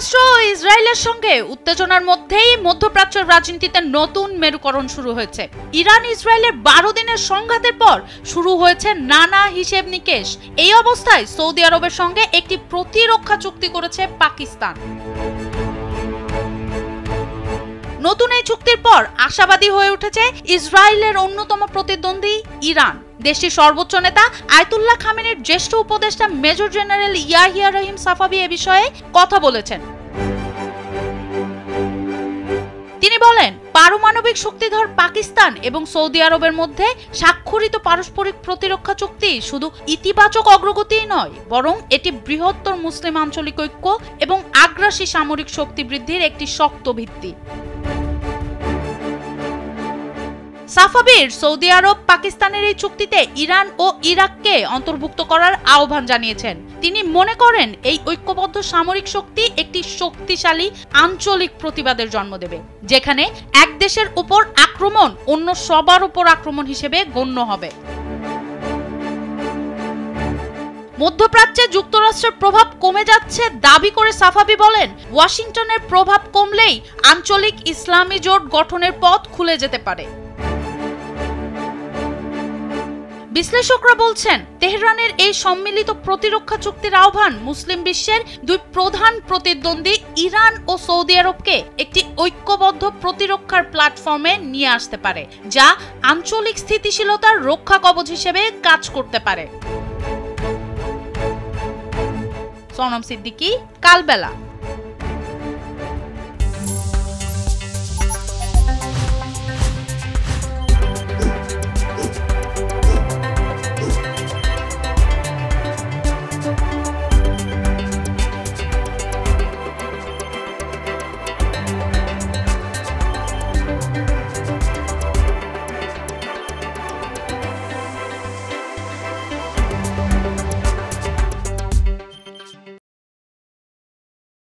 যুক্তরাষ্ট্র ও ইসরায়েলের সঙ্গে উত্তেজনার মধ্যেই মধ্যপ্রাচ্যের রাজনীতিতে নতুন মেরুকরণ শুরু হয়েছে। ইরান ইসরায়েলের 12 দিনের সংঘাতের পর শুরু হয়েছে নানা হিসেব নিকেশ। এই অবস্থায় সৌদি আরবের সঙ্গে একটি প্রতিরক্ষা চুক্তি করেছে পাকিস্তান। নতুন এই চুক্তির পর আশাবাদী হয়ে উঠেছে ইসরায়েলের অন্যতম প্রতিদ্বন্দ্বী ইরান। দেশটির সর্বোচ্চ নেতা আয়াতুল্লাহ খামেনির জ্যেষ্ঠ উপদেষ্টা মেজর জেনারেল ইয়াহিয়া রহিম সাফাভি এ বিষয়ে কথা বলেছেন। তিনি বলেন, পারমাণবিক শক্তিধর পাকিস্তান এবং সৌদি আরবের মধ্যে স্বাক্ষরিত পারস্পরিক প্রতিরক্ষা চুক্তি শুধু ইতিবাচক অগ্রগতিই নয়, বরং এটি বৃহত্তর মুসলিম আঞ্চলিক ঐক্য এবং আগ্রাসী সামরিক শক্তি বৃদ্ধির একটি শক্ত ভিত্তি। সাফাবির সৌদি আরব পাকিস্তানের এই চুক্তিতে ইরান ও ইরাককে অন্তর্ভুক্ত করার আহ্বান জানিয়েছেন। তিনি মনে করেন এই ঐক্যবদ্ধ সামরিক শক্তি একটি শক্তিশালী আঞ্চলিক প্রতিবাদের জন্ম দেবে, যেখানে এক দেশের উপর আক্রমণ অন্য সবার উপর আক্রমণ হিসেবে গণ্য হবে। মধ্যপ্রাচ্যে যুক্তরাষ্ট্রের প্রভাব কমে যাচ্ছে দাবি করে সাফাভি বলেন, ওয়াশিংটনের প্রভাব কমলেই আঞ্চলিক ইসলামী জোট গঠনের পথ খুলে যেতে পারে। বিশ্লেষকরা বলছেন, তেহরানের এই সম্মিলিত প্রতিরক্ষা চুক্তির আহ্বান মুসলিম বিশ্বের দুই প্রধান প্রতিদ্বন্দ্বী ইরান ও সৌদি আরবকে একটি ঐক্যবদ্ধ প্রতিরক্ষার প্ল্যাটফর্মে নিয়ে আসতে পারে, যা আঞ্চলিক স্থিতিশীলতার রক্ষা কবচ হিসেবে কাজ করতে পারে। সোনম সিদ্দিকী, কালবেলা।